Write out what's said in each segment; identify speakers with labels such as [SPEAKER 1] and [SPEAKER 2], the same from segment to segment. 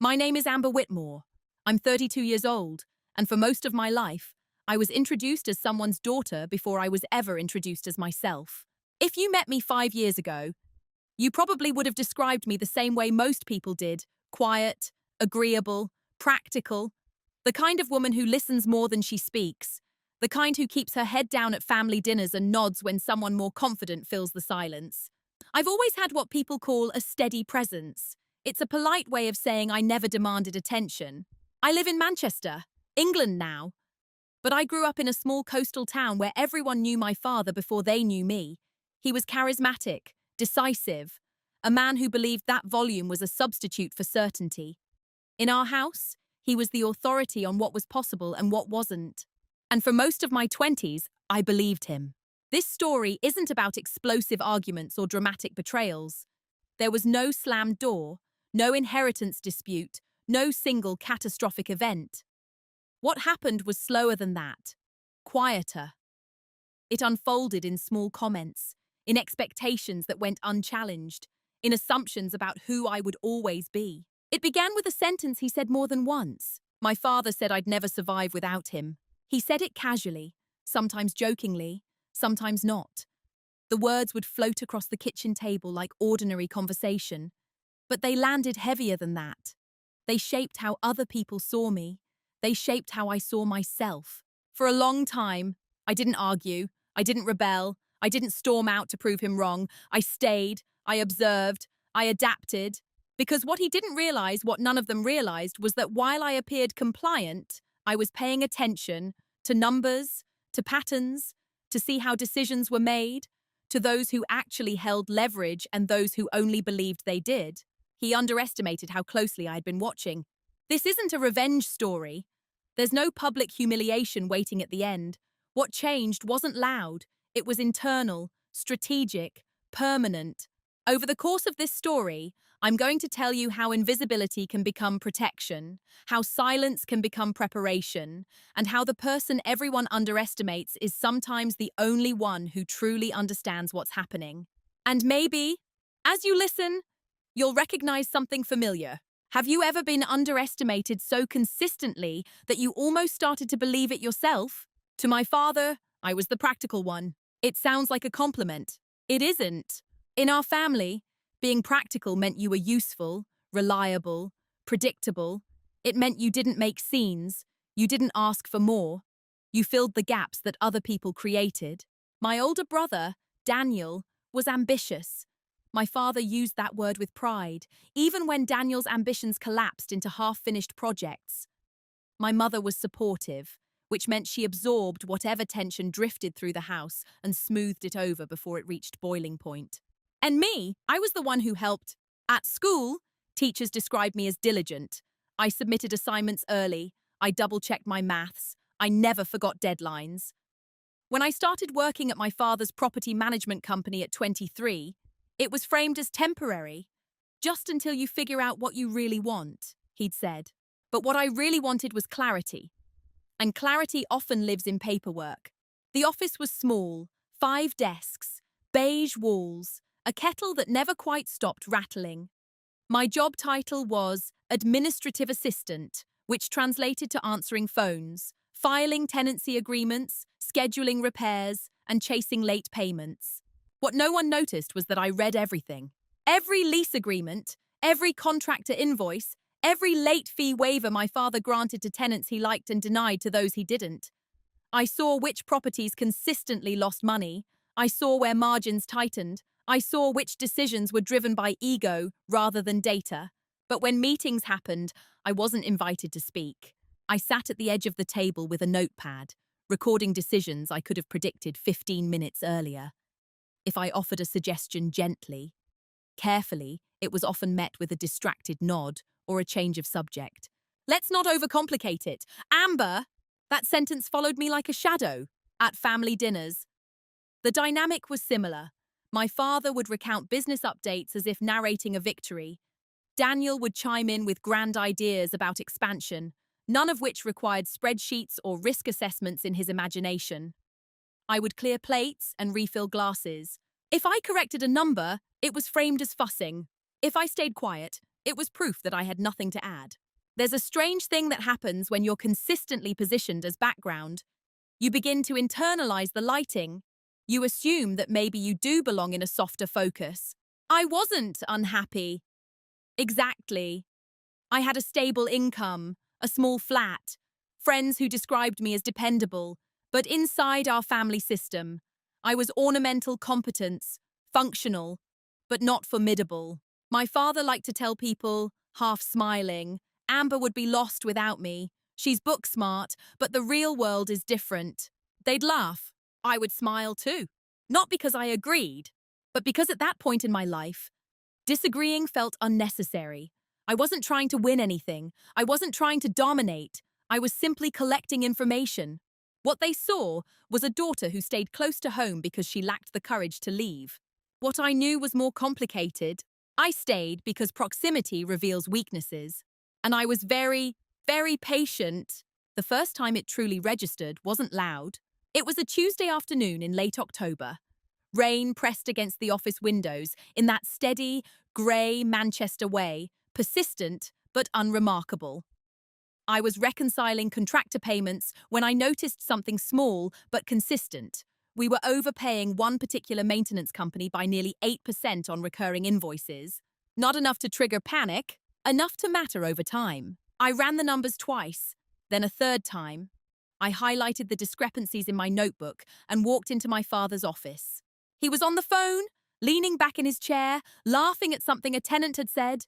[SPEAKER 1] My name is Amber Whitmore. I'm 32 years old, and for most of my life, I was introduced as someone's daughter before I was ever introduced as myself. If you met me 5 years ago, you probably would have described me the same way most people did: quiet, agreeable, practical, the kind of woman who listens more than she speaks, the kind who keeps her head down at family dinners and nods when someone more confident fills the silence. I've always had what people call a steady presence. It's a polite way of saying I never demanded attention. I live in Manchester, England now, but I grew up in a small coastal town where everyone knew my father before they knew me. He was charismatic, decisive, a man who believed that volume was a substitute for certainty. In our house, he was the authority on what was possible and what wasn't. And for most of my 20s, I believed him. This story isn't about explosive arguments or dramatic betrayals. There was no slammed door, no inheritance dispute, no single catastrophic event. What happened was slower than that, quieter. It unfolded in small comments, in expectations that went unchallenged, in assumptions about who I would always be. It began with a sentence he said more than once. My father said I'd never survive without him. He said it casually, sometimes jokingly, sometimes not. The words would float across the kitchen table like ordinary conversation, but they landed heavier than that. They shaped how other people saw me. They shaped how I saw myself. For a long time, I didn't argue, I didn't rebel, I didn't storm out to prove him wrong. I stayed, I observed, I adapted, because what he didn't realize, what none of them realized, was that while I appeared compliant, I was paying attention to numbers, to patterns, to see how decisions were made, to those who actually held leverage and those who only believed they did. He underestimated how closely I had been watching. This isn't a revenge story. There's no public humiliation waiting at the end. What changed wasn't loud. It was internal, strategic, permanent. Over the course of this story, I'm going to tell you how invisibility can become protection, how silence can become preparation, and how the person everyone underestimates is sometimes the only one who truly understands what's happening. And maybe, as you listen, you'll recognize something familiar. Have you ever been underestimated so consistently that you almost started to believe it yourself? To my father, I was the practical one. It sounds like a compliment. It isn't. In our family, being practical meant you were useful, reliable, predictable. It meant you didn't make scenes, you didn't ask for more. You filled the gaps that other people created. My older brother, Daniel, was ambitious. My father used that word with pride, even when Daniel's ambitions collapsed into half-finished projects. My mother was supportive, which meant she absorbed whatever tension drifted through the house and smoothed it over before it reached boiling point. And me, I was the one who helped. At school, teachers described me as diligent. I submitted assignments early. I double-checked my maths. I never forgot deadlines. When I started working at my father's property management company at 23, it was framed as temporary, just until you figure out what you really want, he'd said. But what I really wanted was clarity. And clarity often lives in paperwork. The office was small, 5 desks, beige walls, a kettle that never quite stopped rattling. My job title was administrative assistant, which translated to answering phones, filing tenancy agreements, scheduling repairs, and chasing late payments. What no one noticed was that I read everything. Every lease agreement, every contractor invoice, every late fee waiver my father granted to tenants he liked and denied to those he didn't. I saw which properties consistently lost money. I saw where margins tightened. I saw which decisions were driven by ego rather than data. But when meetings happened, I wasn't invited to speak. I sat at the edge of the table with a notepad, recording decisions I could have predicted 15 minutes earlier. If I offered a suggestion gently, carefully, it was often met with a distracted nod or a change of subject. Let's not overcomplicate it. Amber! That sentence followed me like a shadow. At family dinners, the dynamic was similar. My father would recount business updates as if narrating a victory. Daniel would chime in with grand ideas about expansion, none of which required spreadsheets or risk assessments in his imagination. I would clear plates and refill glasses. If I corrected a number, it was framed as fussing. If I stayed quiet, It was proof that I had nothing to add. There's a strange thing that happens when you're consistently positioned as background. You begin to internalize the lighting. You assume that maybe you do belong in a softer focus. I wasn't unhappy. Exactly. I had a stable income, a small flat, friends who described me as dependable, but inside our family system, I was ornamental competence, functional, but not formidable. My father liked to tell people, half smiling, Amber would be lost without me. She's book smart, but the real world is different. They'd laugh. I would smile too. Not because I agreed, but because at that point in my life, disagreeing felt unnecessary. I wasn't trying to win anything. I wasn't trying to dominate. I was simply collecting information. What they saw was a daughter who stayed close to home because she lacked the courage to leave. What I knew was more complicated. I stayed because proximity reveals weaknesses. And I was very, very patient. The first time it truly registered wasn't loud. It was a Tuesday afternoon in late October. Rain pressed against the office windows in that steady, grey Manchester way, persistent but unremarkable. I was reconciling contractor payments when I noticed something small but consistent. We were overpaying one particular maintenance company by nearly 8% on recurring invoices. Not enough to trigger panic, enough to matter over time. I ran the numbers twice, then a third time. I highlighted the discrepancies in my notebook and walked into my father's office. He was on the phone, leaning back in his chair, laughing at something a tenant had said.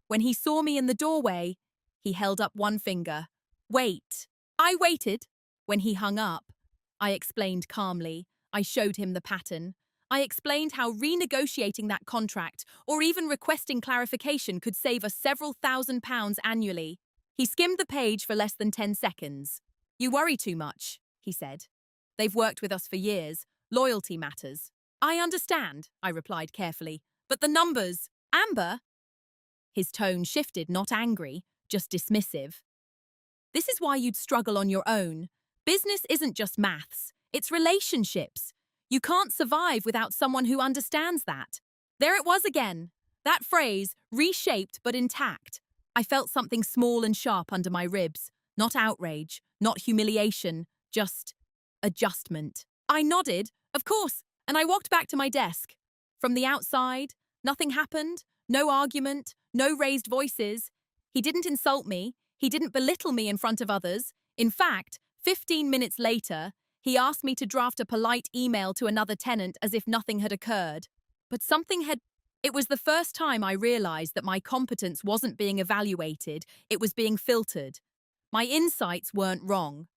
[SPEAKER 1] When he saw me in the doorway, he held up one finger. Wait. I waited. When he hung up, I explained calmly. I showed him the pattern. I explained how renegotiating that contract or even requesting clarification could save us several £1,000s annually. He skimmed the page for less than 10 seconds. You worry too much, he said. They've worked with us for years. Loyalty matters. I understand, I replied carefully. But the numbers, Amber? His tone shifted, not angry, just dismissive. This is why you'd struggle on your own. Business isn't just maths, it's relationships. You can't survive without someone who understands that. There it was again. That phrase, reshaped but intact. I felt something small and sharp under my ribs. Not outrage, not humiliation, just adjustment. I nodded, of course, and I walked back to my desk. From the outside, nothing happened, no argument, no raised voices. He didn't insult me, he didn't belittle me in front of others. In fact, 15 minutes later, he asked me to draft a polite email to another tenant as if nothing had occurred. But something had... It was the first time I realized that my competence wasn't being evaluated, it was being filtered. My insights weren't wrong.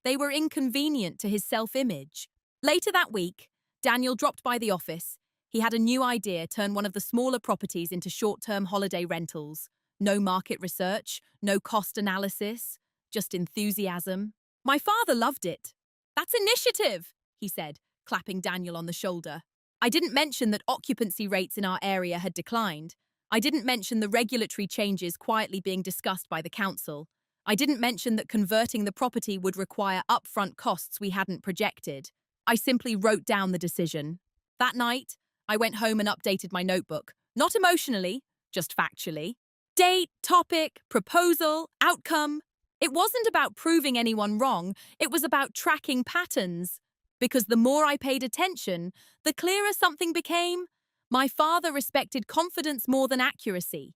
[SPEAKER 1] They were inconvenient to his self-image. Later that week, Daniel dropped by the office. He had a new idea: turn one of the smaller properties into short-term holiday rentals. No market research, no cost analysis, just enthusiasm. My father loved it. That's initiative, he said, clapping Daniel on the shoulder. I didn't mention that occupancy rates in our area had declined. I didn't mention the regulatory changes quietly being discussed by the council. I didn't mention that converting the property would require upfront costs we hadn't projected. I simply wrote down the decision. That night, I went home and updated my notebook. Not emotionally, just factually. Date, topic, proposal, outcome. It wasn't about proving anyone wrong, it was about tracking patterns. Because the more I paid attention, the clearer something became. My father respected confidence more than accuracy.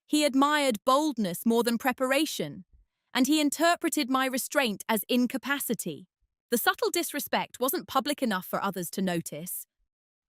[SPEAKER 1] He admired boldness more than preparation. And he interpreted my restraint as incapacity. The subtle disrespect wasn't public enough for others to notice.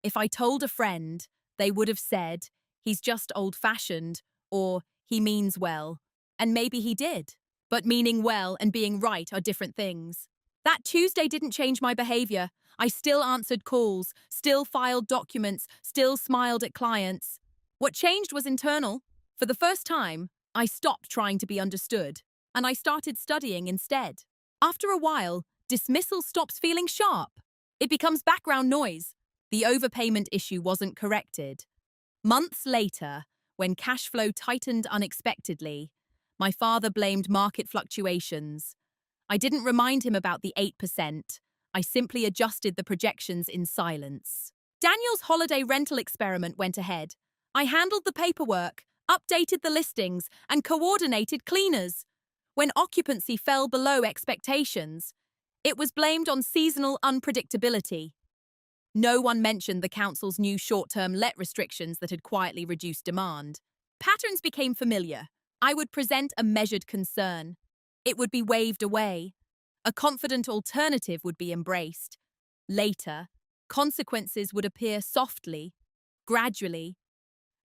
[SPEAKER 1] If I told a friend, they would have said, he's just old-fashioned, or he means well. And maybe he did. But meaning well and being right are different things. That Tuesday didn't change my behavior. I still answered calls, still filed documents, still smiled at clients. What changed was internal. For the first time, I stopped trying to be understood, and I started studying instead. After a while, dismissal stops feeling sharp. It becomes background noise. The overpayment issue wasn't corrected. Months later, when cash flow tightened unexpectedly, my father blamed market fluctuations. I didn't remind him about the 8%. I simply adjusted the projections in silence. Daniel's holiday rental experiment went ahead. I handled the paperwork. updated the listings, and coordinated cleaners. When occupancy fell below expectations, it was blamed on seasonal unpredictability. No one mentioned the council's new short-term let restrictions that had quietly reduced demand. Patterns became familiar. I would present a measured concern. It would be waved away. A confident alternative would be embraced. Later, consequences would appear softly, gradually,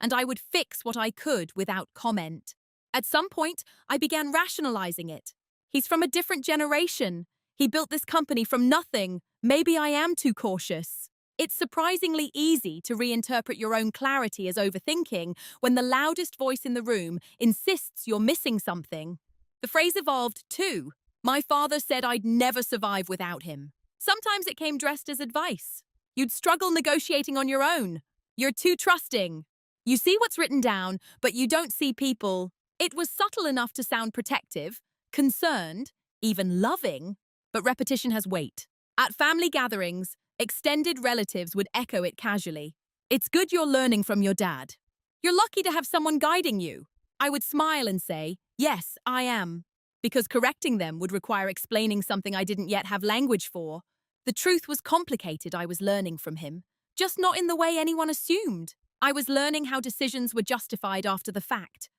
[SPEAKER 1] and I would fix what I could without comment. At some point, I began rationalizing it. He's from a different generation. He built this company from nothing. Maybe I am too cautious. It's surprisingly easy to reinterpret your own clarity as overthinking when the loudest voice in the room insists you're missing something. The phrase evolved too. My father said I'd never survive without him. Sometimes it came dressed as advice. You'd struggle negotiating on your own. You're too trusting. You see what's written down, but you don't see people. It was subtle enough to sound protective, concerned, even loving, but repetition has weight. At family gatherings, extended relatives would echo it casually. It's good you're learning from your dad. You're lucky to have someone guiding you. I would smile and say, yes, I am, because correcting them would require explaining something I didn't yet have language for. The truth was complicated. I was learning from him, just not in the way anyone assumed. I was learning how decisions were justified after the fact.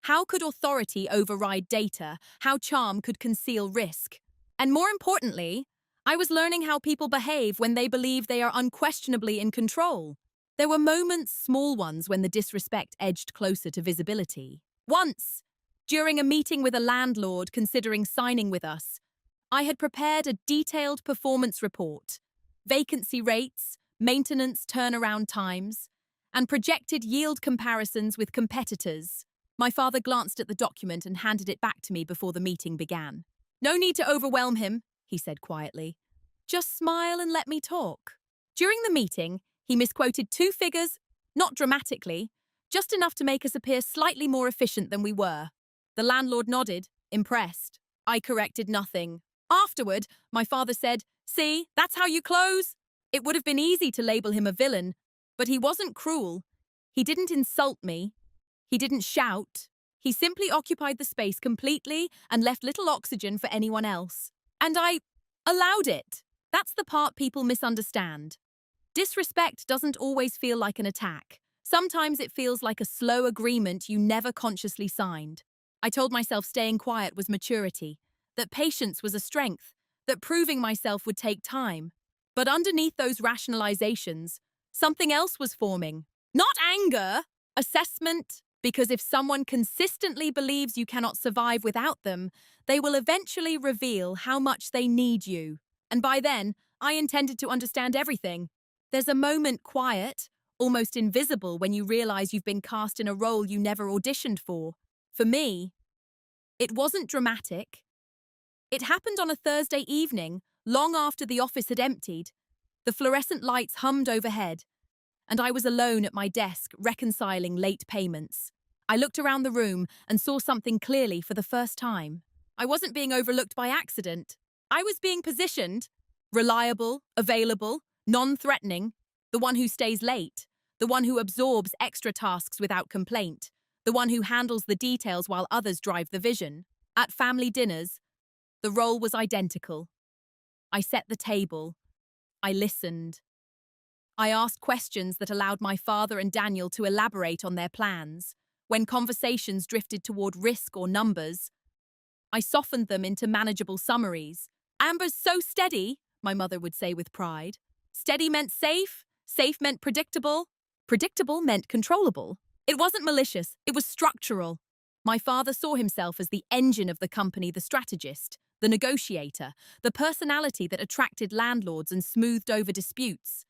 [SPEAKER 1] How could authority override data? How charm could conceal risk? And more importantly, I was learning how people behave when they believe they are unquestionably in control. There were moments, small ones, when the disrespect edged closer to visibility. Once, during a meeting with a landlord considering signing with us, I had prepared a detailed performance report, vacancy rates, maintenance turnaround times, and projected yield comparisons with competitors. My father glanced at the document and handed it back to me before the meeting began. No need to overwhelm him, he said quietly. Just smile and let me talk. During the meeting, he misquoted 2 figures, not dramatically, just enough to make us appear slightly more efficient than we were. The landlord nodded, impressed. I corrected nothing. Afterward, my father said, "See, that's how you close." It would have been easy to label him a villain, but he wasn't cruel. He didn't insult me. He didn't shout. He simply occupied the space completely and left little oxygen for anyone else. And I allowed it. That's the part people misunderstand. Disrespect doesn't always feel like an attack. Sometimes it feels like a slow agreement you never consciously signed. I told myself staying quiet was maturity, that patience was a strength, that proving myself would take time. But underneath those rationalizations, something else was forming. Not anger, assessment, because if someone consistently believes you cannot survive without them, they will eventually reveal how much they need you. And by then, I intended to understand everything. There's a moment quiet, almost invisible, when you realize you've been cast in a role you never auditioned for. For me, it wasn't dramatic. It happened on a Thursday evening, long after the office had emptied. The fluorescent lights hummed overhead, and I was alone at my desk reconciling late payments. I looked around the room and saw something clearly for the first time. I wasn't being overlooked by accident. I was being positioned, reliable, available, non-threatening, the one who stays late, the one who absorbs extra tasks without complaint, the one who handles the details while others drive the vision. At family dinners, the role was identical. I set the table. I listened. I asked questions that allowed my father and Daniel to elaborate on their plans. When conversations drifted toward risk or numbers, I softened them into manageable summaries. Amber's so steady, my mother would say with pride. Steady meant safe, safe meant predictable, predictable meant controllable. It wasn't malicious, it was structural. My father saw himself as the engine of the company, the strategist, the negotiator, the personality that attracted landlords and smoothed over disputes.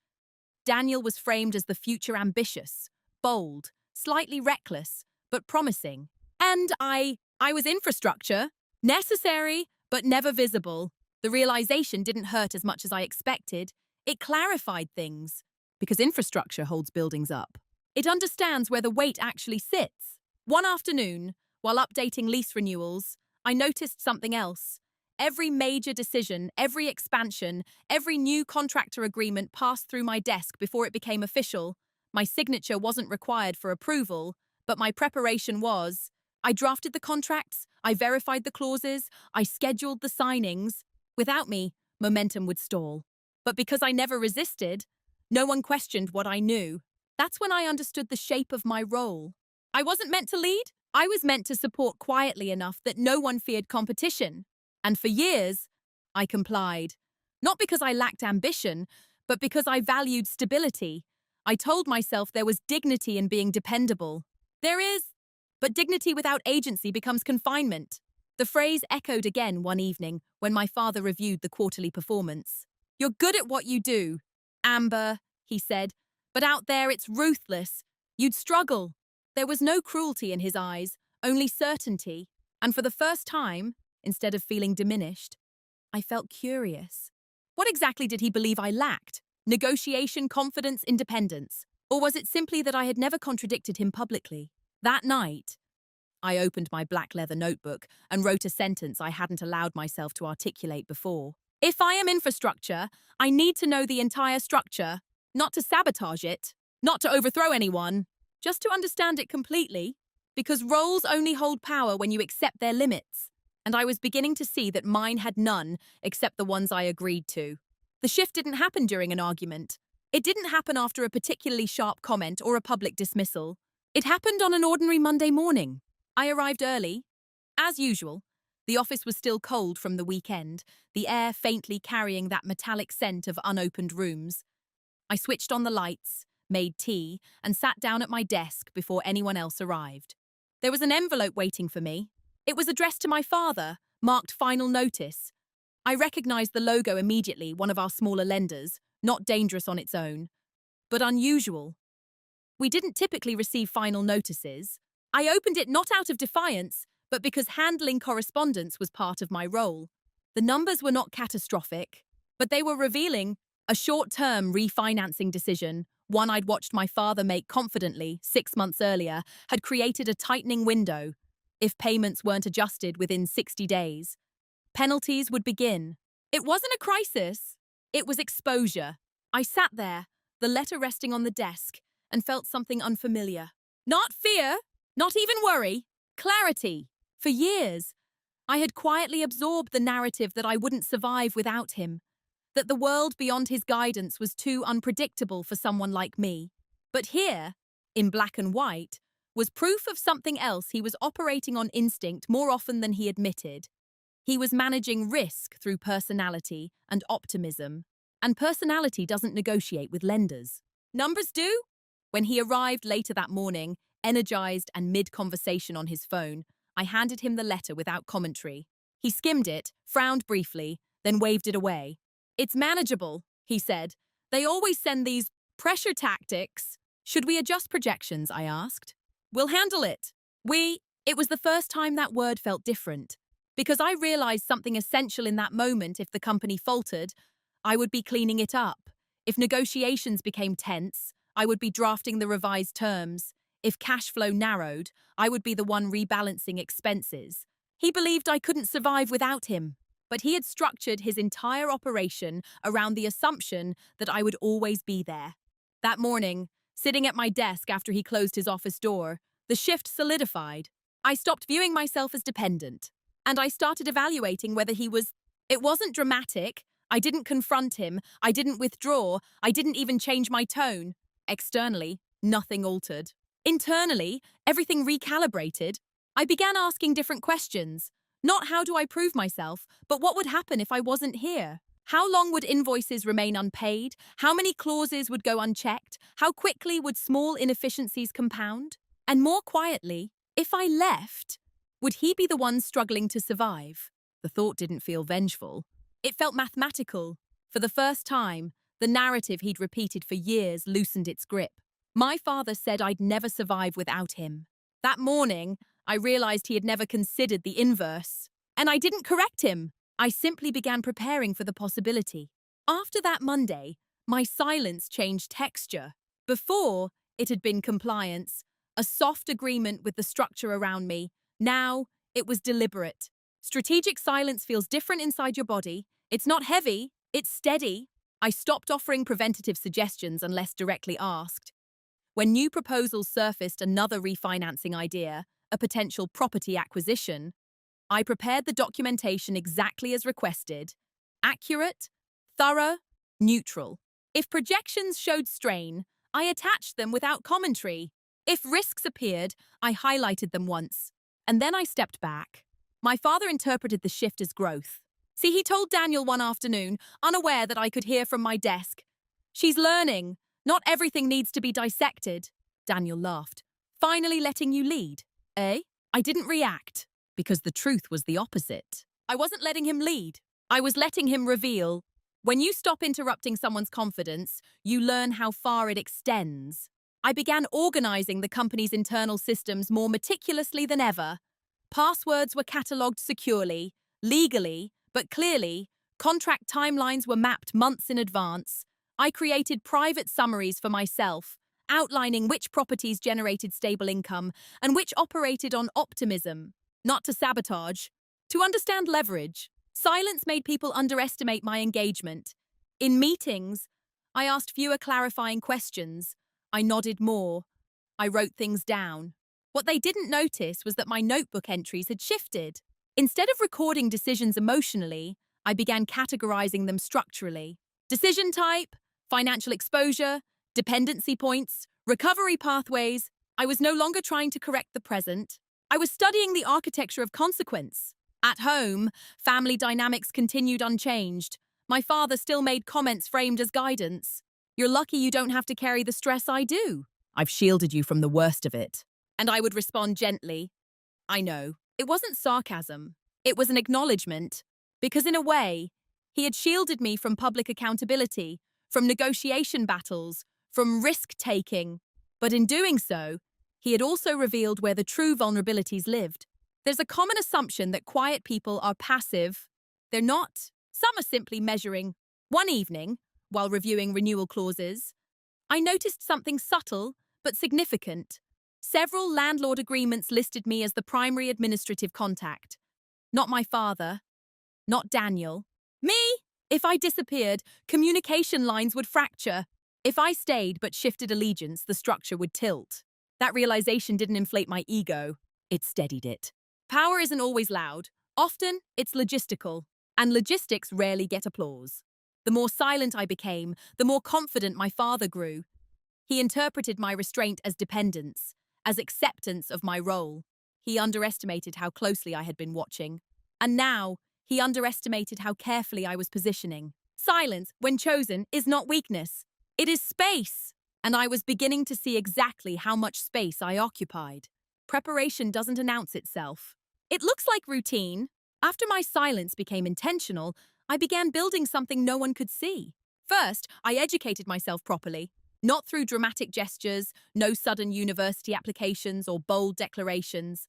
[SPEAKER 1] Daniel was framed as the future ambitious, bold, slightly reckless, but promising. And I was infrastructure, necessary, but never visible. The realization didn't hurt as much as I expected. It clarified things, because infrastructure holds buildings up. It understands where the weight actually sits. One afternoon, while updating lease renewals, I noticed something else. Every major decision, every expansion, every new contractor agreement passed through my desk before it became official. My signature wasn't required for approval, But my preparation was, I drafted the contracts, I verified the clauses, I scheduled the signings. Without me, momentum would stall. But because I never resisted, no one questioned what I knew. That's when I understood the shape of my role. I wasn't meant to lead. I was meant to support quietly enough that no one feared competition. And for years, I complied. Not because I lacked ambition, but because I valued stability. I told myself there was dignity in being dependable. There is, but dignity without agency becomes confinement. The phrase echoed again one evening when my father reviewed the quarterly performance. You're good at what you do, Amber, he said, but out there it's ruthless. You'd struggle. There was no cruelty in his eyes, only certainty. And for the first time, instead of feeling diminished, I felt curious. What exactly did he believe I lacked? Negotiation, confidence, independence? Or was it simply that I had never contradicted him publicly? That night, I opened my black leather notebook and wrote a sentence I hadn't allowed myself to articulate before. If I am infrastructure, I need to know the entire structure, not to sabotage it, not to overthrow anyone, just to understand it completely, because roles only hold power when you accept their limits. And I was beginning to see that mine had none except the ones I agreed to. The shift didn't happen during an argument. It didn't happen after a particularly sharp comment or a public dismissal. It happened on an ordinary Monday morning. I arrived early. As usual, the office was still cold from the weekend, the air faintly carrying that metallic scent of unopened rooms. I switched on the lights, made tea, and sat down at my desk before anyone else arrived. There was an envelope waiting for me. It was addressed to my father, marked Final Notice. I recognized the logo immediately, one of our smaller lenders, not dangerous on its own, but unusual. We didn't typically receive final notices. I opened it not out of defiance, but because handling correspondence was part of my role. The numbers were not catastrophic, but they were revealing. A short-term refinancing decision, one I'd watched my father make confidently 6 months earlier, had created a tightening window. If payments weren't adjusted within 60 days, penalties would begin. It wasn't a crisis. It was exposure. I sat there, the letter resting on the desk, and felt something unfamiliar. Not fear, not even worry, clarity. For years, I had quietly absorbed the narrative that I wouldn't survive without him, that the world beyond his guidance was too unpredictable for someone like me. But here, in black and white, was proof of something else. He was operating on instinct more often than he admitted. He was managing risk through personality and optimism, and personality doesn't negotiate with lenders. Numbers do? When he arrived later that morning, energized and mid-conversation on his phone, I handed him the letter without commentary. He skimmed it, frowned briefly, then waved it away. It's manageable, he said. They always send these pressure tactics. Should we adjust projections, I asked. We'll handle it. It was the first time that word felt different. Because I realized something essential in that moment. If the company faltered, I would be cleaning it up. If negotiations became tense, I would be drafting the revised terms. If cash flow narrowed, I would be the one rebalancing expenses. He believed I couldn't survive without him, but he had structured his entire operation around the assumption that I would always be there. That morning, sitting at my desk after he closed his office door, the shift solidified. I stopped viewing myself as dependent, and I started evaluating whether he was. It wasn't dramatic. I didn't confront him. I didn't withdraw. I didn't even change my tone. Externally, nothing altered. Internally, everything recalibrated. I began asking different questions. Not how do I prove myself, but what would happen if I wasn't here? How long would invoices remain unpaid? How many clauses would go unchecked? How quickly would small inefficiencies compound? And more quietly, if I left, would he be the one struggling to survive? The thought didn't feel vengeful. It felt mathematical. For the first time, the narrative he'd repeated for years loosened its grip. My father said I'd never survive without him. That morning, I realized he had never considered the inverse. And I didn't correct him. I simply began preparing for the possibility. After that Monday, my silence changed texture. Before, it had been compliance, a soft agreement with the structure around me. Now, it was deliberate. Strategic silence feels different inside your body. It's not heavy, it's steady. I stopped offering preventative suggestions unless directly asked. When new proposals surfaced another refinancing idea, a potential property acquisition, I prepared the documentation exactly as requested. Accurate, thorough, neutral. If projections showed strain, I attached them without commentary. If risks appeared, I highlighted them once. And then I stepped back. My father interpreted the shift as growth. See, he told Daniel one afternoon, unaware that I could hear from my desk. "She's learning. Not everything needs to be dissected." Daniel laughed. "Finally letting you lead, eh?" I didn't react, because the truth was the opposite. I wasn't letting him lead. I was letting him reveal. When you stop interrupting someone's confidence, you learn how far it extends. I began organizing the company's internal systems more meticulously than ever. Passwords were catalogued securely, legally, but clearly. Contract timelines were mapped months in advance. I created private summaries for myself, outlining which properties generated stable income and which operated on optimism. Not to sabotage, to understand leverage. Silence made people underestimate my engagement. In meetings, I asked fewer clarifying questions. I nodded more. I wrote things down. What they didn't notice was that my notebook entries had shifted. Instead of recording decisions emotionally, I began categorizing them structurally. Decision type, financial exposure, dependency points, recovery pathways. I was no longer trying to correct the present. I was studying the architecture of consequence. At home, family dynamics continued unchanged. My father still made comments framed as guidance. "You're lucky you don't have to carry the stress I do. I've shielded you from the worst of it." And I would respond gently. I know. It wasn't sarcasm. It was an acknowledgement. Because in a way, he had shielded me from public accountability, from negotiation battles, from risk-taking. But in doing so, he had also revealed where the true vulnerabilities lived. There's a common assumption that quiet people are passive. They're not. Some are simply measuring. One evening, while reviewing renewal clauses, I noticed something subtle but significant. Several landlord agreements listed me as the primary administrative contact. Not my father. Not Daniel. Me? If I disappeared, communication lines would fracture. If I stayed but shifted allegiance, the structure would tilt. That realization didn't inflate my ego. It steadied it. Power isn't always loud. Often, it's logistical. And logistics rarely get applause. The more silent I became, the more confident my father grew. He interpreted my restraint as dependence, as acceptance of my role. He underestimated how closely I had been watching. And now, he underestimated how carefully I was positioning. Silence, when chosen, is not weakness. It is space. And I was beginning to see exactly how much space I occupied. Preparation doesn't announce itself. It looks like routine. After my silence became intentional, I began building something no one could see. First, I educated myself properly. Not through dramatic gestures, no sudden university applications or bold declarations.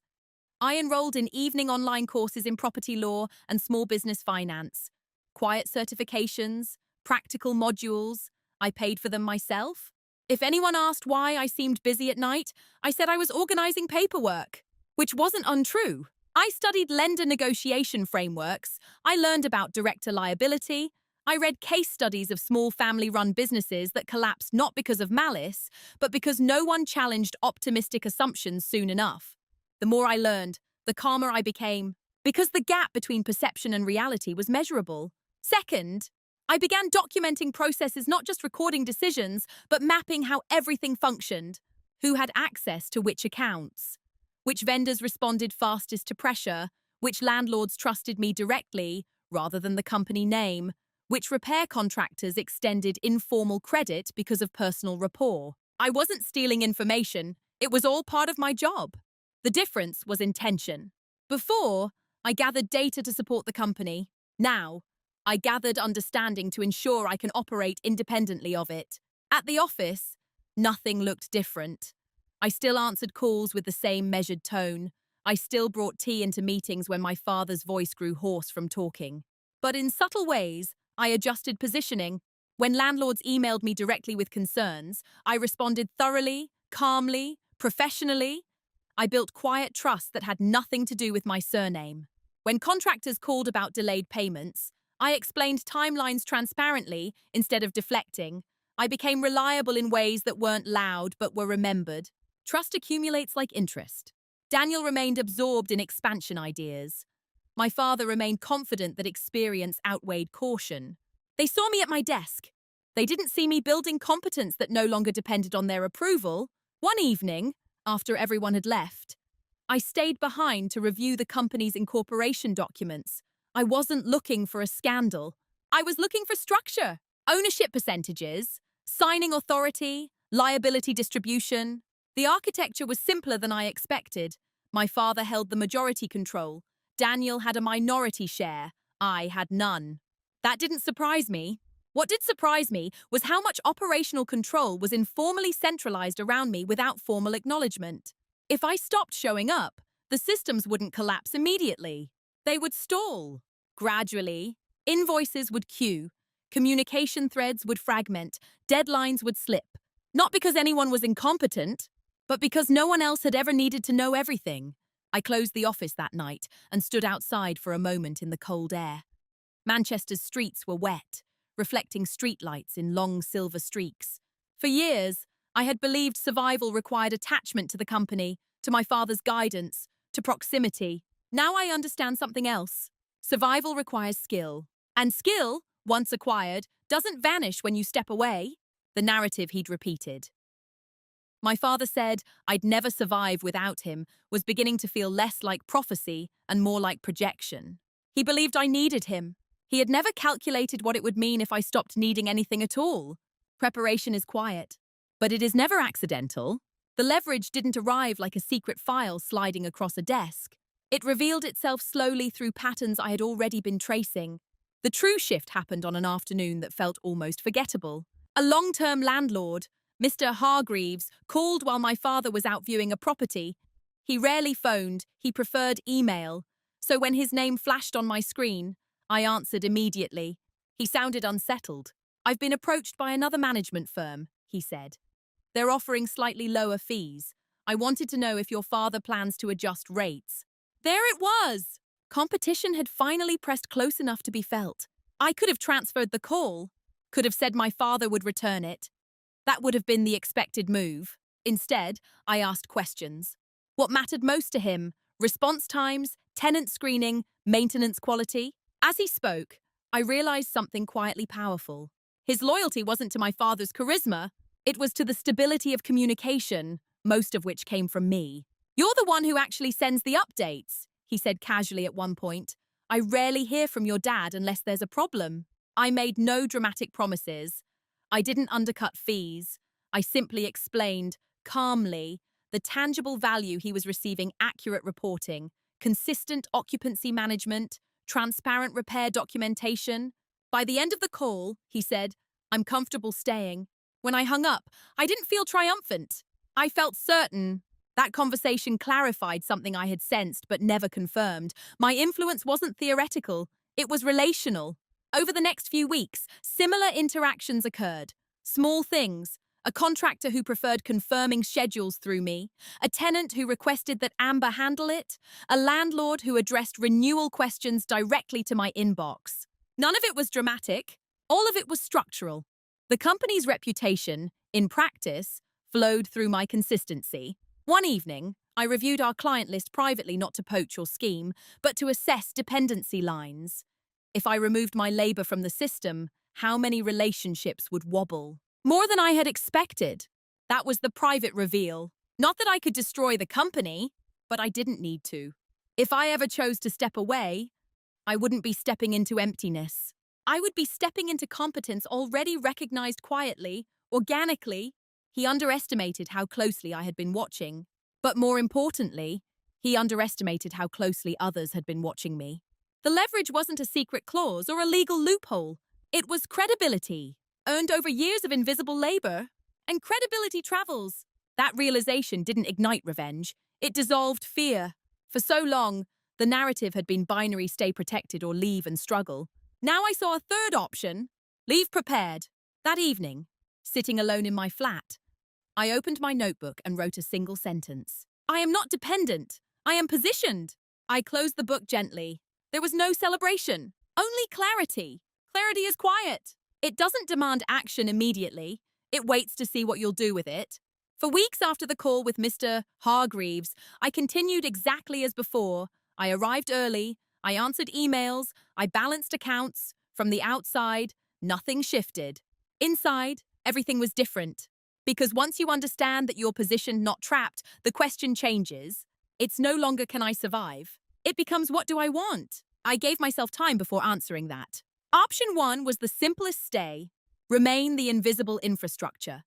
[SPEAKER 1] I enrolled in evening online courses in property law and small business finance. Quiet certifications, practical modules. I paid for them myself. If anyone asked why I seemed busy at night, I said I was organizing paperwork, which wasn't untrue. I studied lender negotiation frameworks. I learned about director liability. I read case studies of small family-run businesses that collapsed not because of malice, but because no one challenged optimistic assumptions soon enough. The more I learned, the calmer I became, because the gap between perception and reality was measurable. Second, I began documenting processes, not just recording decisions, but mapping how everything functioned, who had access to which accounts, which vendors responded fastest to pressure, which landlords trusted me directly rather than the company name, which repair contractors extended informal credit because of personal rapport. I wasn't stealing information. It was all part of my job. The difference was intention. Before, I gathered data to support the company. Now, I gathered understanding to ensure I can operate independently of it. At the office, nothing looked different. I still answered calls with the same measured tone. I still brought tea into meetings when my father's voice grew hoarse from talking. But in subtle ways, I adjusted positioning. When landlords emailed me directly with concerns, I responded thoroughly, calmly, professionally. I built quiet trust that had nothing to do with my surname. When contractors called about delayed payments, I explained timelines transparently instead of deflecting. I became reliable in ways that weren't loud but were remembered. Trust accumulates like interest. Daniel remained absorbed in expansion ideas. My father remained confident that experience outweighed caution. They saw me at my desk. They didn't see me building competence that no longer depended on their approval. One evening, after everyone had left, I stayed behind to review the company's incorporation documents. I wasn't looking for a scandal. I was looking for structure, ownership percentages, signing authority, liability distribution. The architecture was simpler than I expected. My father held the majority control. Daniel had a minority share. I had none. That didn't surprise me. What did surprise me was how much operational control was informally centralized around me without formal acknowledgement. If I stopped showing up, the systems wouldn't collapse immediately. They would stall. Gradually, invoices would queue, communication threads would fragment, deadlines would slip. Not because anyone was incompetent, but because no one else had ever needed to know everything. I closed the office that night and stood outside for a moment in the cold air. Manchester's streets were wet, reflecting streetlights in long silver streaks. For years, I had believed survival required attachment to the company, to my father's guidance, to proximity. Now I understand something else. Survival requires skill. And skill, once acquired, doesn't vanish when you step away. The narrative he'd repeated. My father said I'd never survive without him was beginning to feel less like prophecy and more like projection. He believed I needed him. He had never calculated what it would mean if I stopped needing anything at all. Preparation is quiet, but it is never accidental. The leverage didn't arrive like a secret file sliding across a desk. It revealed itself slowly through patterns I had already been tracing. The true shift happened on an afternoon that felt almost forgettable. A long-term landlord, Mr. Hargreaves, called while my father was out viewing a property. He rarely phoned, he preferred email. So when his name flashed on my screen, I answered immediately. He sounded unsettled. "I've been approached by another management firm," he said. "They're offering slightly lower fees. I wanted to know if your father plans to adjust rates." There it was! Competition had finally pressed close enough to be felt. I could have transferred the call, could have said my father would return it. That would have been the expected move. Instead, I asked questions. What mattered most to him? Response times, tenant screening, maintenance quality? As he spoke, I realized something quietly powerful. His loyalty wasn't to my father's charisma, it was to the stability of communication, most of which came from me. "You're the one who actually sends the updates," he said casually at one point. "I rarely hear from your dad unless there's a problem." I made no dramatic promises. I didn't undercut fees. I simply explained, calmly, the tangible value he was receiving: accurate reporting, consistent occupancy management, transparent repair documentation. By the end of the call, he said, "I'm comfortable staying." When I hung up, I didn't feel triumphant. I felt certain. That conversation clarified something I had sensed but never confirmed. My influence wasn't theoretical, it was relational. Over the next few weeks, similar interactions occurred. Small things: a contractor who preferred confirming schedules through me, a tenant who requested that Amber handle it, a landlord who addressed renewal questions directly to my inbox. None of it was dramatic. All of it was structural. The company's reputation, in practice, flowed through my consistency. One evening, I reviewed our client list privately, not to poach or scheme, but to assess dependency lines. If I removed my labor from the system, how many relationships would wobble? More than I had expected. That was the private reveal. Not that I could destroy the company, but I didn't need to. If I ever chose to step away, I wouldn't be stepping into emptiness. I would be stepping into competence already recognized quietly, organically. He underestimated how closely I had been watching. But more importantly, he underestimated how closely others had been watching me. The leverage wasn't a secret clause or a legal loophole. It was credibility, earned over years of invisible labor. And credibility travels. That realization didn't ignite revenge. It dissolved fear. For so long, the narrative had been binary: stay protected or leave and struggle. Now I saw a third option: leave prepared. That evening, sitting alone in my flat, I opened my notebook and wrote a single sentence. I am not dependent. I am positioned. I closed the book gently. There was no celebration, only clarity. Clarity is quiet. It doesn't demand action immediately. It waits to see what you'll do with it. For weeks after the call with Mr. Hargreaves, I continued exactly as before. I arrived early, I answered emails, I balanced accounts. From the outside, nothing shifted. Inside, everything was different. Because once you understand that you're positioned, not trapped, the question changes. It's no longer can I survive? It becomes what do I want? I gave myself time before answering that. Option 1 was the simplest stay. Remain the invisible infrastructure.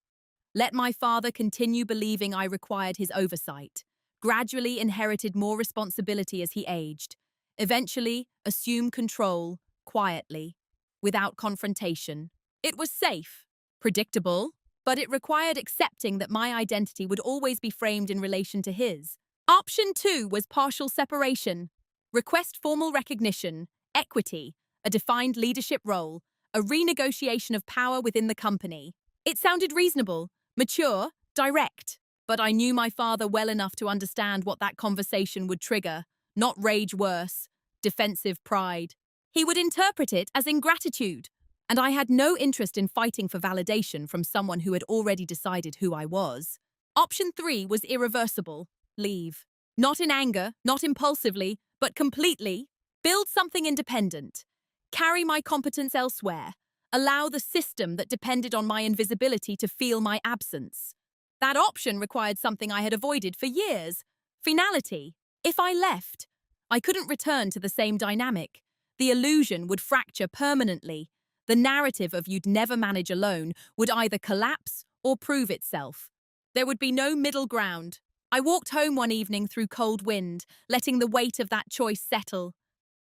[SPEAKER 1] Let my father continue believing I required his oversight. Gradually inherited more responsibility as he aged. Eventually, assume control, quietly, without confrontation. It was safe, predictable, but it required accepting that my identity would always be framed in relation to his. Option 2 was partial separation. Request formal recognition, equity, a defined leadership role, a renegotiation of power within the company. It sounded reasonable, mature, direct, but I knew my father well enough to understand what that conversation would trigger. Not rage worse, defensive pride. He would interpret it as ingratitude, and I had no interest in fighting for validation from someone who had already decided who I was. Option 3 was irreversible. Leave. Not in anger, not impulsively, but completely. Build something independent. Carry my competence elsewhere. Allow the system that depended on my invisibility to feel my absence. That option required something I had avoided for years. Finality. If I left, I couldn't return to the same dynamic. The illusion would fracture permanently. The narrative of you'd never manage alone would either collapse or prove itself. There would be no middle ground. I walked home one evening through cold wind, letting the weight of that choice settle.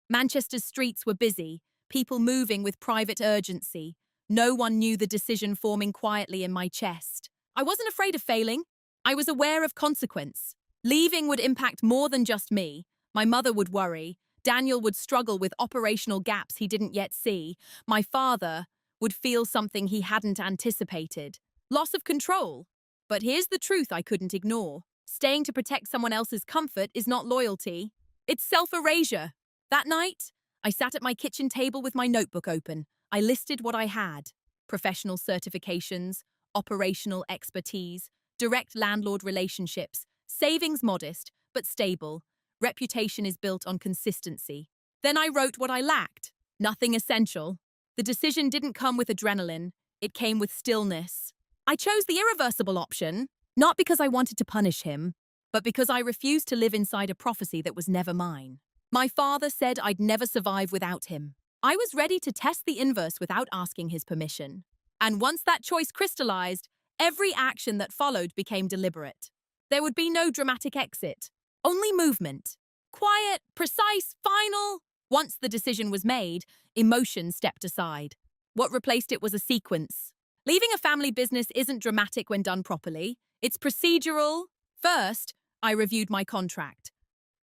[SPEAKER 1] Manchester's streets were busy, people moving with private urgency. No one knew the decision forming quietly in my chest. I wasn't afraid of failing. I was aware of consequence. Leaving would impact more than just me. My mother would worry. Daniel would struggle with operational gaps he didn't yet see. My father would feel something he hadn't anticipated. Loss of control. But here's the truth I couldn't ignore. Staying to protect someone else's comfort is not loyalty. It's self-erasure. That night, I sat at my kitchen table with my notebook open. I listed what I had. Professional certifications, operational expertise, direct landlord relationships, savings modest, but stable. Reputation is built on consistency. Then I wrote what I lacked. Nothing essential. The decision didn't come with adrenaline. It came with stillness. I chose the irreversible option, not because I wanted to punish him, but because I refused to live inside a prophecy that was never mine. My father said I'd never survive without him. I was ready to test the inverse without asking his permission. And once that choice crystallized, every action that followed became deliberate. There would be no dramatic exit, only movement. Quiet, precise, final. Once the decision was made, emotion stepped aside. What replaced it was a sequence. Leaving a family business isn't dramatic when done properly. It's procedural. First, I reviewed my contract.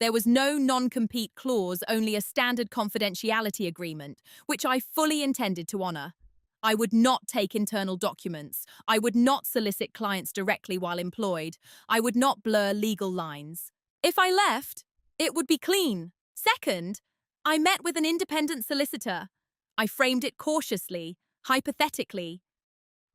[SPEAKER 1] There was no non-compete clause, only a standard confidentiality agreement, which I fully intended to honor. I would not take internal documents. I would not solicit clients directly while employed. I would not blur legal lines. If I left, it would be clean. Second, I met with an independent solicitor. I framed it cautiously, hypothetically.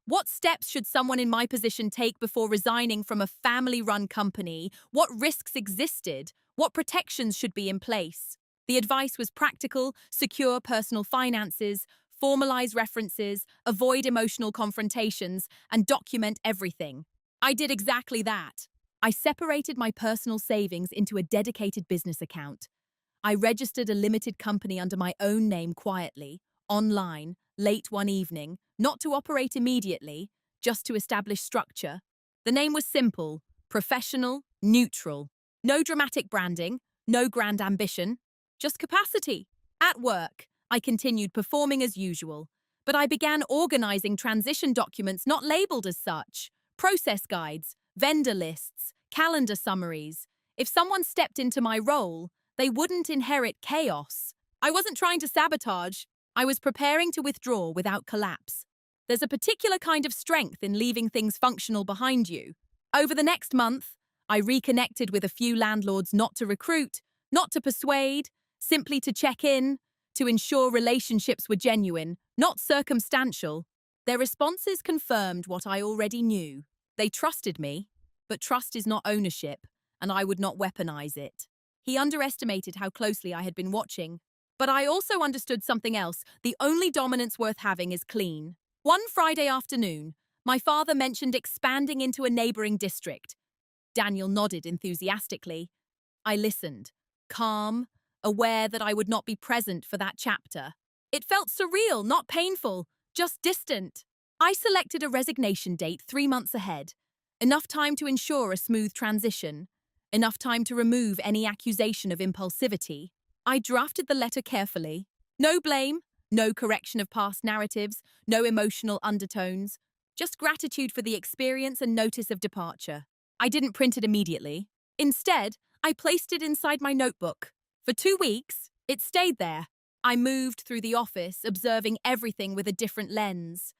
[SPEAKER 1] What steps should someone in my position take before resigning from a family-run company? What risks existed? What protections should be in place? The advice was practical: secure personal finances, formalize references, avoid emotional confrontations, and document everything. I did exactly that. I separated my personal savings into a dedicated business account. I registered a limited company under my own name quietly, online, late one evening, not to operate immediately, just to establish structure. The name was simple, professional, neutral. No dramatic branding, no grand ambition, just capacity. At work, I continued performing as usual, but I began organizing transition documents not labeled as such, process guides, vendor lists, calendar summaries. If someone stepped into my role, they wouldn't inherit chaos. I wasn't trying to sabotage. I was preparing to withdraw without collapse. There's a particular kind of strength in leaving things functional behind you. Over the next month, I reconnected with a few landlords, not to recruit, not to persuade, simply to check in, to ensure relationships were genuine, not circumstantial. Their responses confirmed what I already knew. They trusted me, but trust is not ownership, and I would not weaponize it. He underestimated how closely I had been watching. But I also understood something else. The only dominance worth having is clean. One Friday afternoon, my father mentioned expanding into a neighboring district. Daniel nodded enthusiastically. I listened, calm, aware that I would not be present for that chapter. It felt surreal, not painful, just distant. I selected a resignation date 3 months ahead. Enough time to ensure a smooth transition. Enough time to remove any accusation of impulsivity. I drafted the letter carefully. No blame, no correction of past narratives, no emotional undertones. Just gratitude for the experience and notice of departure. I didn't print it immediately. Instead, I placed it inside my notebook. For 2 weeks, it stayed there. I moved through the office, observing everything with a different lens.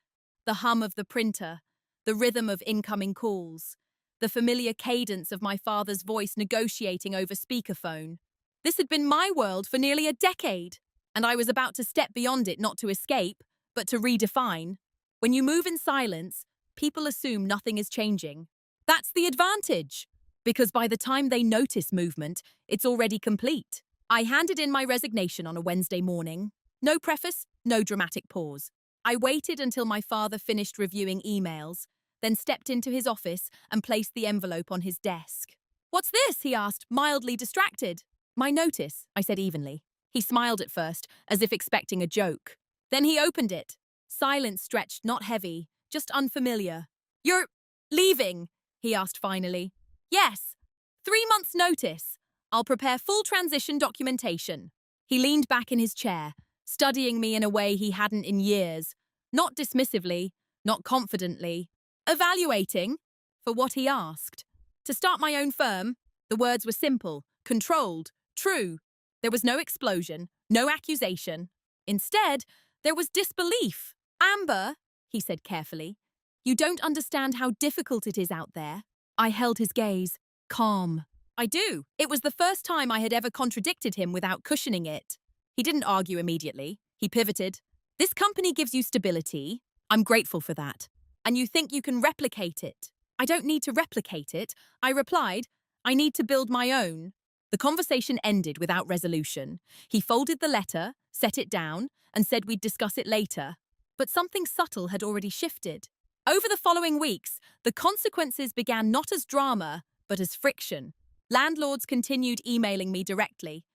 [SPEAKER 1] The hum of the printer, the rhythm of incoming calls, the familiar cadence of my father's voice negotiating over speakerphone. This had been my world for nearly a decade, and I was about to step beyond it, not to escape, but to redefine. When you move in silence, people assume nothing is changing. That's the advantage, because by the time they notice movement, it's already complete. I handed in my resignation on a Wednesday morning. No preface, no dramatic pause. I waited until my father finished reviewing emails, then stepped into his office and placed the envelope on his desk. "What's this?" he asked, mildly distracted. "My notice," I said evenly. He smiled at first, as if expecting a joke. Then he opened it. Silence stretched, not heavy, just unfamiliar. "You're leaving?" he asked finally. "Yes. 3 months' notice. I'll prepare full transition documentation." He leaned back in his chair, studying me in a way he hadn't in years. Not dismissively, not confidently. Evaluating for what he asked. To start my own firm, the words were simple, controlled, true. There was no explosion, no accusation. Instead, there was disbelief. "Amber," he said carefully, "you don't understand how difficult it is out there." I held his gaze, calm. "I do." It was the first time I had ever contradicted him without cushioning it. He didn't argue immediately. He pivoted. "This company gives you stability. I'm grateful for that. And you think you can replicate it." "I don't need to replicate it," I replied. "I need to build my own." The conversation ended without resolution. He folded the letter, set it down, and said we'd discuss it later. But something subtle had already shifted. Over the following weeks, the consequences began not as drama, but as friction. Landlords continued emailing me directly.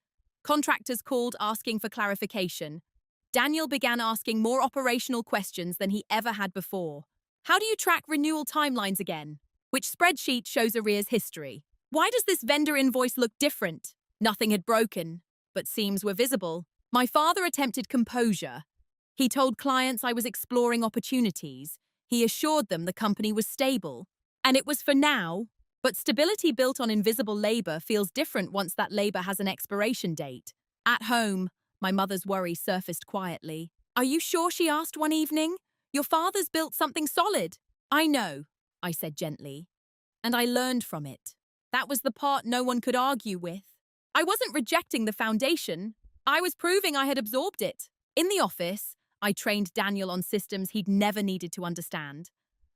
[SPEAKER 1] Contractors called asking for clarification. Daniel began asking more operational questions than he ever had before. "How do you track renewal timelines again? Which spreadsheet shows arrears history? Why does this vendor invoice look different?" Nothing had broken, but seams were visible. My father attempted composure. He told clients I was exploring opportunities. He assured them the company was stable. And it was for now. But stability built on invisible labor feels different once that labor has an expiration date. At home, my mother's worry surfaced quietly. "Are you sure?" she asked one evening. "Your father's built something solid." "I know," I said gently. "And I learned from it." That was the part no one could argue with. I wasn't rejecting the foundation. I was proving I had absorbed it. In the office, I trained Daniel on systems he'd never needed to understand.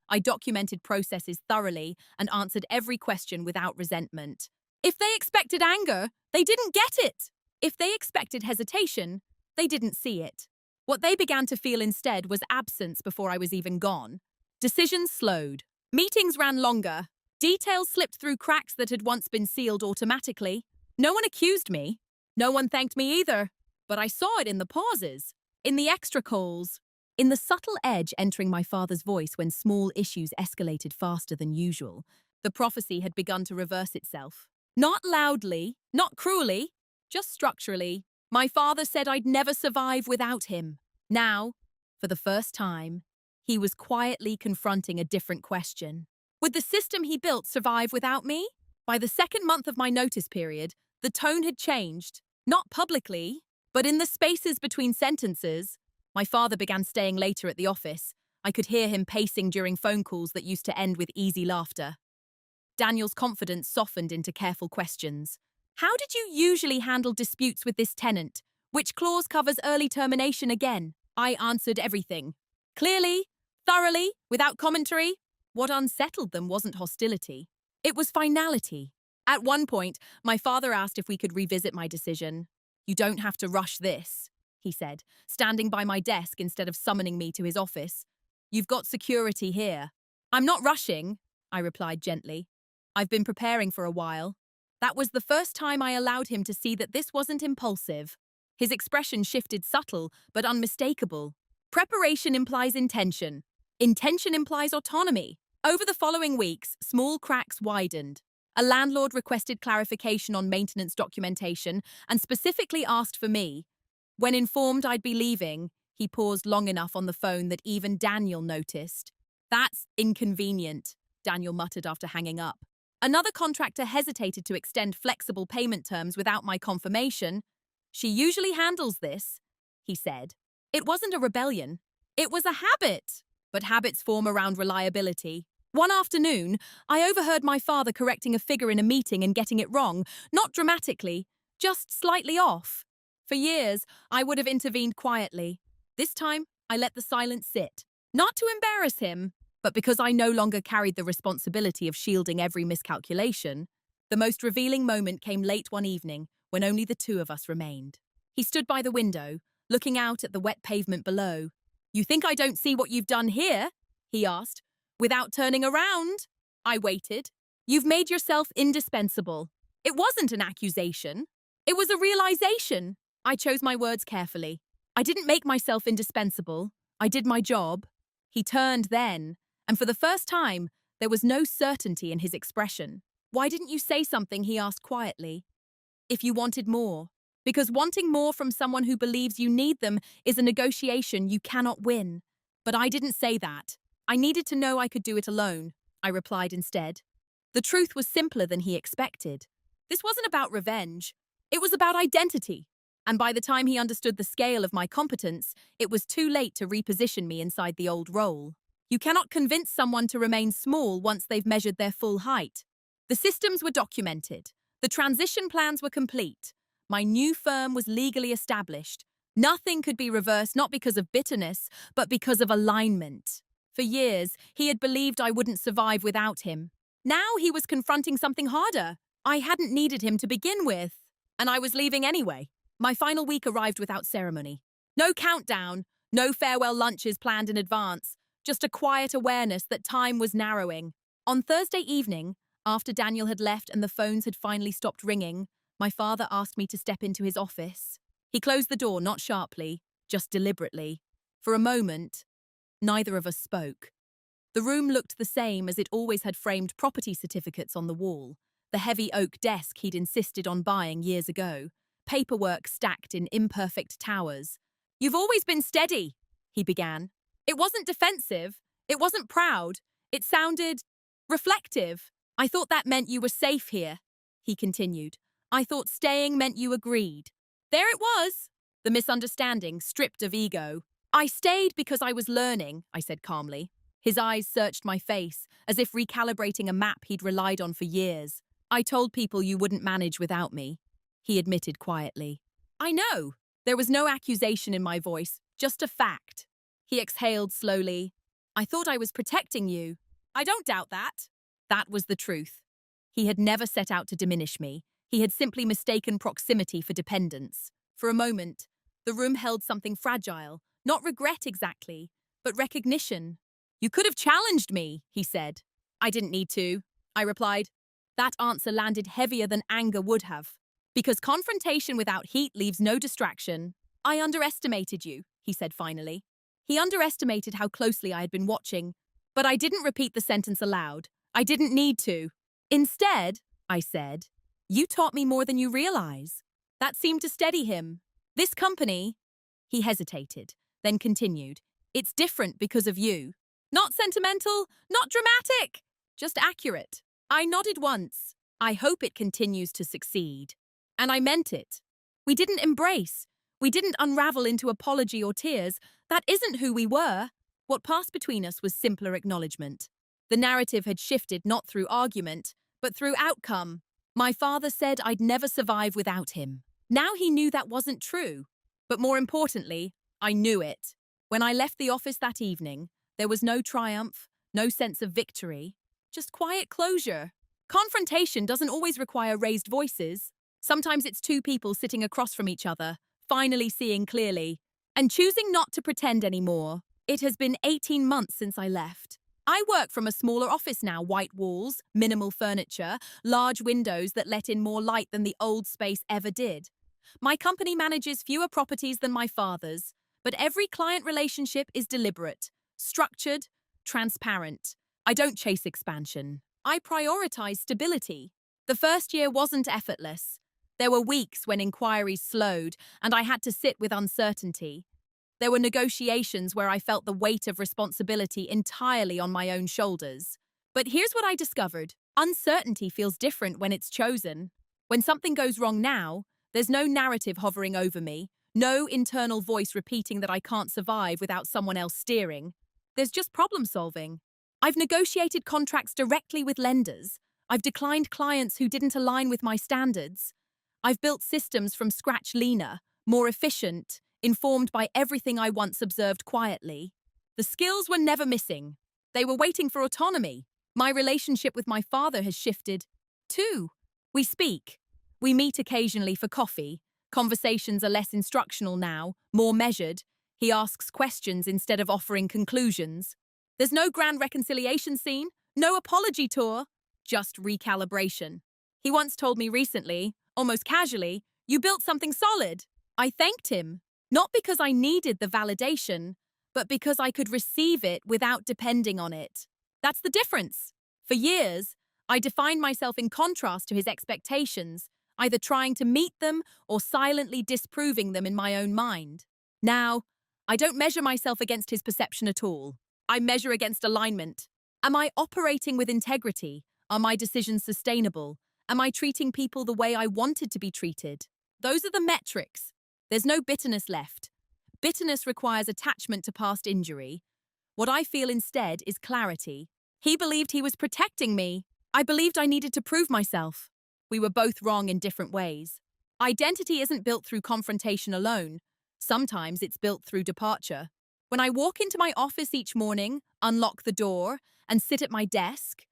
[SPEAKER 1] I documented processes thoroughly and answered every question without resentment. If they expected anger, they didn't get it. If they expected hesitation, they didn't see it. What they began to feel instead was absence before I was even gone. Decisions slowed. Meetings ran longer. Details slipped through cracks that had once been sealed automatically. No one accused me. No one thanked me either. But I saw it in the pauses, in the extra calls, in the subtle edge entering my father's voice when small issues escalated faster than usual. The prophecy had begun to reverse itself. Not loudly, not cruelly, just structurally. My father said I'd never survive without him. Now, for the first time, he was quietly confronting a different question. Would the system he built survive without me? By the second month of my notice period, the tone had changed. Not publicly, but in the spaces between sentences. My father began staying later at the office. I could hear him pacing during phone calls that used to end with easy laughter. Daniel's confidence softened into careful questions. "How did you usually handle disputes with this tenant? Which clause covers early termination again?" I answered everything. Clearly, Thoroughly, without commentary. What unsettled them wasn't hostility. It was finality. At one point, my father asked if we could revisit my decision. "You don't have to rush this," he said, standing by my desk instead of summoning me to his office. "You've got security here." "I'm not rushing," I replied gently. "I've been preparing for a while." That was the first time I allowed him to see that this wasn't impulsive. His expression shifted, subtle but unmistakable. Preparation implies intention. Intention implies autonomy. Over the following weeks, small cracks widened. A landlord requested clarification on maintenance documentation and specifically asked for me. When informed I'd be leaving, he paused long enough on the phone that even Daniel noticed. "That's inconvenient," Daniel muttered after hanging up. Another contractor hesitated to extend flexible payment terms without my confirmation. "She usually handles this," he said. It wasn't a rebellion. It was a habit. But habits form around reliability. One afternoon, I overheard my father correcting a figure in a meeting and getting it wrong, not dramatically, just slightly off. For years, I would have intervened quietly. This time, I let the silence sit. Not to embarrass him, but because I no longer carried the responsibility of shielding every miscalculation. The most revealing moment came late one evening, when only the two of us remained. He stood by the window, looking out at the wet pavement below. "You think I don't see what you've done here?" he asked. Without turning around, I waited. "You've made yourself indispensable." It wasn't an accusation. It was a realization. I chose my words carefully. I didn't make myself indispensable. I did my job. He turned then, and for the first time, there was no certainty in his expression. "Why didn't you say something?" he asked quietly. "If you wanted more. Because wanting more from someone who believes you need them is a negotiation you cannot win. But I didn't say that. I needed to know I could do it alone," I replied instead. The truth was simpler than he expected. This wasn't about revenge. It was about identity. And by the time he understood the scale of my competence, it was too late to reposition me inside the old role. You cannot convince someone to remain small once they've measured their full height. The systems were documented. The transition plans were complete. My new firm was legally established. Nothing could be reversed, not because of bitterness, but because of alignment. For years, he had believed I wouldn't survive without him. Now he was confronting something harder. I hadn't needed him to begin with, and I was leaving anyway. My final week arrived without ceremony. No countdown, no farewell lunches planned in advance, just a quiet awareness that time was narrowing. On Thursday evening, after Daniel had left and the phones had finally stopped ringing, my father asked me to step into his office. He closed the door, not sharply, just deliberately. For a moment, neither of us spoke. The room looked the same as it always had, framed property certificates on the wall, the heavy oak desk he'd insisted on buying years ago, paperwork stacked in imperfect towers. "You've always been steady," he began. It wasn't defensive. It wasn't proud. It sounded reflective. "I thought that meant you were safe here," he continued. "I thought staying meant you agreed." There it was, the misunderstanding, stripped of ego. "I stayed because I was learning," I said calmly. His eyes searched my face, as if recalibrating a map he'd relied on for years. "I told people you wouldn't manage without me," he admitted quietly. "I know." There was no accusation in my voice, just a fact. He exhaled slowly. "I thought I was protecting you." "I don't doubt that." That was the truth. He had never set out to diminish me. He had simply mistaken proximity for dependence. For a moment, the room held something fragile. Not regret exactly, but recognition. "You could have challenged me," he said. "I didn't need to," I replied. That answer landed heavier than anger would have. "Because confrontation without heat leaves no distraction." "I underestimated you," he said finally. He underestimated how closely I had been watching, but I didn't repeat the sentence aloud. I didn't need to. "Instead," I said, "you taught me more than you realize." That seemed to steady him. "This company," he hesitated, then continued, "it's different because of you. Not sentimental, not dramatic, just accurate." I nodded once. "I hope it continues to succeed." And I meant it. We didn't embrace. We didn't unravel into apology or tears. That isn't who we were. What passed between us was simpler acknowledgement. The narrative had shifted not through argument, but through outcome. My father said I'd never survive without him. Now he knew that wasn't true. But more importantly, I knew it. When I left the office that evening, There was no triumph, no sense of victory, just quiet closure. Confrontation doesn't always require raised voices. Sometimes it's two people sitting across from each other, finally seeing clearly, and choosing not to pretend anymore. It has been 18 months since I left. I work from a smaller office now, white walls, minimal furniture, large windows that let in more light than the old space ever did. My company manages fewer properties than my father's, but every client relationship is deliberate, structured, transparent. I don't chase expansion. I prioritize stability. The first year wasn't effortless. There were weeks when inquiries slowed and I had to sit with uncertainty. There were negotiations where I felt the weight of responsibility entirely on my own shoulders. But here's what I discovered. Uncertainty feels different when it's chosen. When something goes wrong now, there's no narrative hovering over me, no internal voice repeating that I can't survive without someone else steering. There's just problem solving. I've negotiated contracts directly with lenders. I've declined clients who didn't align with my standards. I've built systems from scratch leaner, more efficient, informed by everything I once observed quietly. The skills were never missing. They were waiting for autonomy. My relationship with my father has shifted, too. We speak. We meet occasionally for coffee. Conversations are less instructional now, more measured. He asks questions instead of offering conclusions. There's no grand reconciliation scene, no apology tour, just recalibration. He once told me recently, almost casually, "You built something solid." I thanked him, not because I needed the validation, but because I could receive it without depending on it. That's the difference. For years, I defined myself in contrast to his expectations, either trying to meet them or silently disproving them in my own mind. Now, I don't measure myself against his perception at all. I measure against alignment. Am I operating with integrity? Are my decisions sustainable? Am I treating people the way I wanted to be treated? Those are the metrics. There's no bitterness left. Bitterness requires attachment to past injury. What I feel instead is clarity. He believed he was protecting me. I believed I needed to prove myself. We were both wrong in different ways. Identity isn't built through confrontation alone. Sometimes it's built through departure. When I walk into my office each morning, unlock the door, and sit at my desk,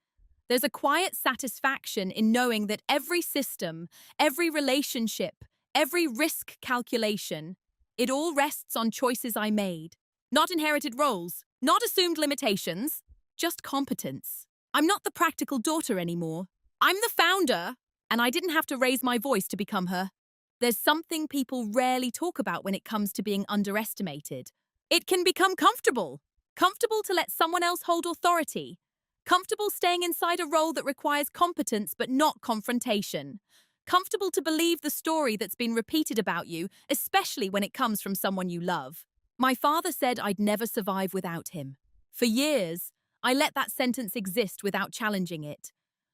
[SPEAKER 1] there's a quiet satisfaction in knowing that every system, every relationship, every risk calculation, it all rests on choices I made. Not inherited roles, not assumed limitations, just competence. I'm not the practical daughter anymore. I'm the founder, and I didn't have to raise my voice to become her. There's something people rarely talk about when it comes to being underestimated. It can become comfortable. Comfortable to let someone else hold authority. Comfortable staying inside a role that requires competence but not confrontation. Comfortable to believe the story that's been repeated about you, especially when it comes from someone you love. My father said I'd never survive without him. For years, I let that sentence exist without challenging it.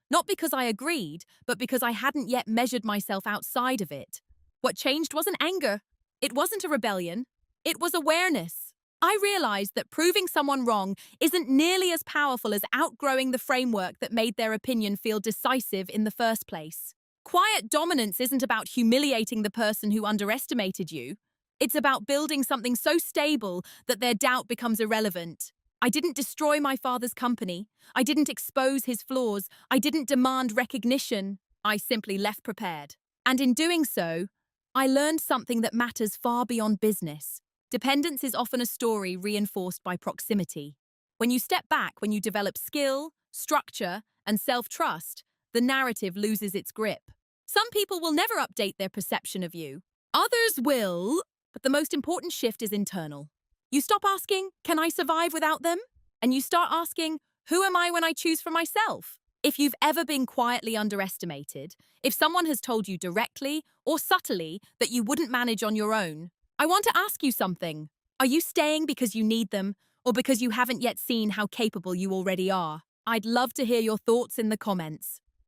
[SPEAKER 1] Not because I agreed, but because I hadn't yet measured myself outside of it. What changed wasn't anger. It wasn't a rebellion. It was awareness. I realized that proving someone wrong isn't nearly as powerful as outgrowing the framework that made their opinion feel decisive in the first place. Quiet dominance isn't about humiliating the person who underestimated you. It's about building something so stable that their doubt becomes irrelevant. I didn't destroy my father's company. I didn't expose his flaws. I didn't demand recognition. I simply left prepared. And in doing so, I learned something that matters far beyond business. Dependence is often a story reinforced by proximity. When you step back, when you develop skill, structure, and self-trust, the narrative loses its grip. Some people will never update their perception of you. Others will, but the most important shift is internal. You stop asking, "Can I survive without them?" And you start asking, "Who am I when I choose for myself?" If you've ever been quietly underestimated, if someone has told you directly or subtly that you wouldn't manage on your own, I want to ask you something. Are you staying because you need them or because you haven't yet seen how capable you already are? I'd love to hear your thoughts in the comments.